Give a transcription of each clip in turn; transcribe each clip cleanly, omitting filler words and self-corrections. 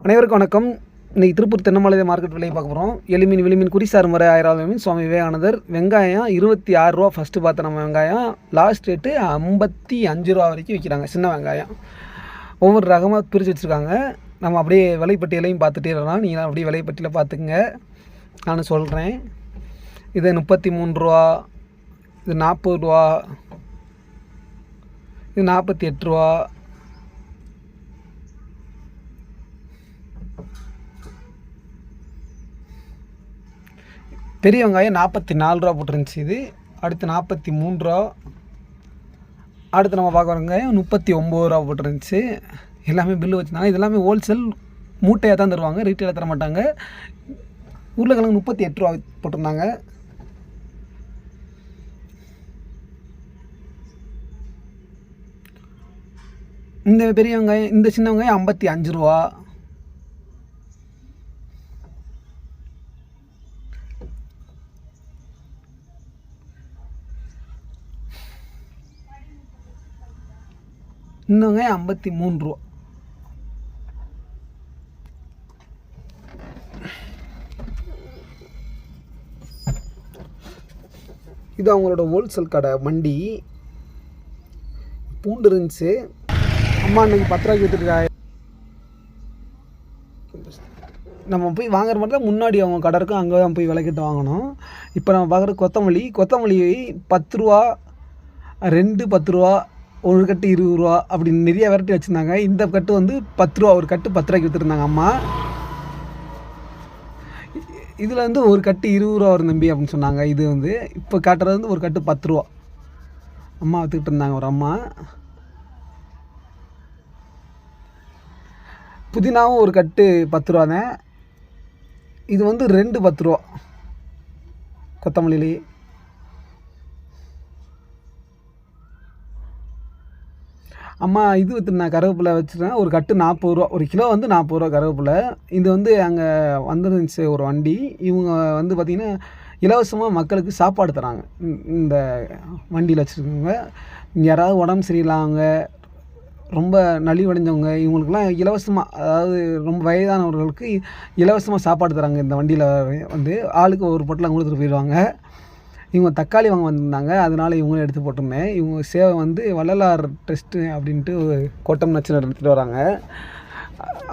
அனைவருக்கும் வணக்கம். இன்றைக்கி திருப்பூர் தென்னமலை மார்க்கெட் விலையை பார்க்க போகிறோம். எளிமீன் விளிமீன் குறிசார் முறை 1000 மீன் சுவாமி விவேகானந்தர். வெங்காயம் 26 ரூபா ஃபஸ்ட்டு பார்த்த நம்ம வெங்காயம். லாஸ்ட் ரேட்டு 55 ரூபா வரைக்கும் விற்கிறாங்க சின்ன வெங்காயம். ஒவ்வொரு ரகமாக பிரித்து வச்சுருக்காங்க. நம்ம அப்படியே விலைப்பட்டியலையும் பார்த்துட்டே இருக்கலாம். நீங்கள் அப்படியே விலைப்பட்டியில் பார்த்துக்குங்க, நான் சொல்கிறேன். இது 33 ரூபா, இது 40 ரூபா, இது 48 ரூபா, பெரிய வெங்காயம் 44 ரூபா போட்டுருந்துச்சு. இது அடுத்து 43 ரூபா. அடுத்து நம்ம பார்க்குற வெங்காயம் 39 ரூபா போட்டுருந்துச்சு. எல்லாமே பில்லு வச்சுருந்தாங்க. இது எல்லாமே ஹோல்சேல் மூட்டையாக தான் தருவாங்க, ரீட்டெயிலாக தர மாட்டாங்க. உருளைக்கிழங்கு 38 ரூபா போட்டிருந்தாங்க. இந்த பெரிய வெங்காயம், இந்த சின்ன வெங்காயம் 55 ரூபா. இந்த வெங்காயம் 53 ரூபா. இது அவங்களோட ஹோல்சேல் கடை மண்டி. பூண்டு இருந்துச்சு. அம்மா அன்றைக்கி 10 ரூபாய்க்கு விற்றுருக்காங்க. நம்ம போய் வாங்குற மாதிரி தான் முன்னாடி அவங்க கடை இருக்கும், அங்கே தான் போய் விலைக்கிட்டு வாங்கணும். இப்போ நம்ம பார்க்குற கொத்தமல்லி 10 ரூபா, 2 10 ரூபா, ஒரு கட்டு 20 ரூபா அப்படி நிறைய வெரைட்டி வச்சுருந்தாங்க. இந்த கட்டு வந்து 10 ரூபா, ஒரு கட்டு 10 ரூபாய்க்கு விற்றுருந்தாங்க அம்மா. இதில் வந்து ஒரு கட்டு 20 ரூபா வரும் தம்பி அப்படின்னு சொன்னாங்க. இது வந்து இப்போ காட்டுறது வந்து ஒரு கட்டு 10 ரூபா அம்மா விற்றுக்கிட்டு இருந்தாங்க. ஒரு அம்மா புதினாவும் ஒரு கட்டு 10 ரூபா தான். இது வந்து 2 10 ரூபா கொத்தமல்லிலே. அம்மா இது விற்றுருந்தாங்க, கருவேப்பிலை வச்சுருந்தேன். ஒரு கட்டு 40 ரூபா, ஒரு கிலோ வந்து 40 ரூபா கருவேப்பிலை. இது வந்து அங்கே வந்துருந்துச்சு ஒரு வண்டி. இவங்க வந்து பார்த்திங்கன்னா இலவசமாக மக்களுக்கு சாப்பாடு தராங்க. இந்த வண்டியில் வச்சுருக்கவங்க யாராவது உடம்பு சரியில்லாதவங்க, ரொம்ப நலிவடைஞ்சவங்க, இவங்களுக்குலாம் இலவசமாக, அதாவது ரொம்ப வயதானவர்களுக்கு இலவசமாக சாப்பாடு தராங்க. இந்த வண்டியில் வந்து ஆளுக்கு ஒரு பொட்டலம் கொடுத்துட்டு போயிடுவாங்க. இவங்க தக்காளி வாங்க வந்திருந்தாங்க, அதனால் இவங்களும் எடுத்து போட்டிருந்தேன். இவங்க சேவை வந்து வள்ளலார் ட்ரஸ்ட்டு அப்படின்ட்டு கோட்டம் நச்சு எடுத்துகிட்டு வராங்க.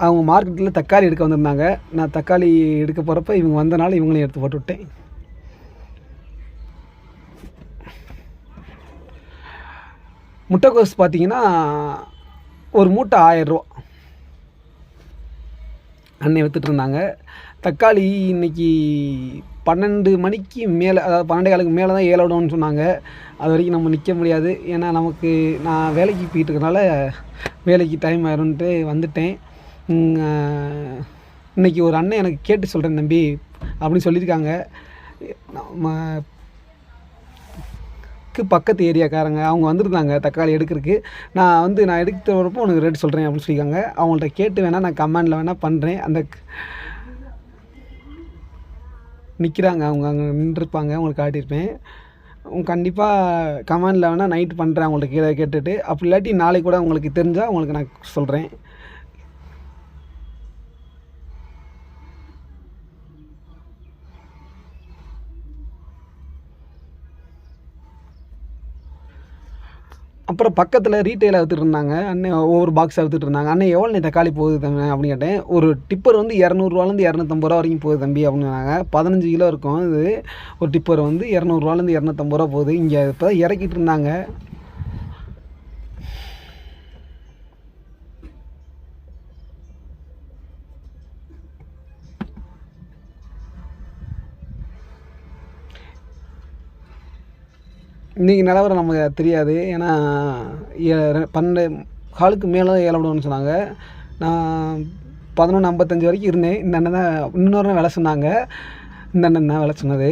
அவங்க மார்க்கெட்டில் தக்காளி எடுக்க வந்திருந்தாங்க. நான் தக்காளி எடுக்க போகிறப்ப இவங்க வந்தனால இவங்களையும் எடுத்து போட்டு விட்டேன். முட்டைக்கோஸ் பார்த்திங்கன்னா ஒரு மூட்டை 1000 ரூபா அன்னை விற்றுட்டு இருந்தாங்க. தக்காளி இன்றைக்கி 12 மணிக்கு மேலே, அதாவது 12 காலுக்கு மேலே தான் ஏலோடவுன்னு சொன்னாங்க. அது வரைக்கும் நம்ம நிற்க முடியாது. ஏன்னா நமக்கு நான் வேலைக்கு போயிட்டு இருக்கனால வேலைக்கு டைம் ஆயிரும்ன்ட்டு வந்துட்டேன். இன்றைக்கி ஒரு அண்ணன் எனக்கு கேட்டு சொல்கிறேன் தம்பி அப்படின்னு சொல்லியிருக்காங்க. நம்ம பக்கத்து ஏரியாக்காரங்க அவங்க வந்திருந்தாங்க தக்காளி எடுக்கிறதுக்கு. நான் எடுத்து வரப்போ உனக்கு ரேட் சொல்கிறேன் அப்படின்னு சொல்லியிருக்காங்க. அவங்கள்ட்ட கேட்டு வேணால் நான் கமெண்டில் வேணால் பண்ணுறேன். அந்த நிற்கிறாங்க, அவங்க அங்கே நின்றுருப்பாங்க, அவங்களுக்கு காட்டியிருப்பேன். கண்டிப்பாக கமெண்டில் வேணால் நைட்டு பண்ணுறேன் அவங்கள்ட்ட கேட்டுட்டு. அப்படி இல்லாட்டி நாளைக்கு கூட உங்களுக்கு தெரிஞ்சால் உங்களுக்கு நான் சொல்கிறேன். அப்புறம் பக்கத்தில் ரீட்டெயிலாக விற்றுட்டு இருந்தாங்க. அண்ணன் ஒவ்வொரு பாக்ஸாக விற்றுட்டு இருந்தாங்க. அண்ணன் எவ்வளோ தக்காளி போகுது தம்பி அப்படின்னு கேட்டேன். ஒரு டிப்பர் வந்து 200ரூவாலேருந்து 250 ரூபா வரைக்கும் போகுது தம்பி அப்படின்னாங்க. 15 கிலோ இருக்கும். இது ஒரு டிப்பர் வந்து 200ரூவாலேருந்து 250 ரூபா போகுது. இங்கே இப்போ இறக்கிட்டு இருந்தாங்க. இன்றைக்கி நிலவரம் நமக்கு தெரியாது. ஏன்னா 12 காலுக்கு மேலே தான் ஏலப்படுவோம்னு சொன்னாங்க. நான் 11:55 வரைக்கும் இருந்தேன். இந்த அண்ணன் தான் இன்னொரு விலை சொன்னாங்க. இந்த அண்ணன் தான் விலை சொன்னது.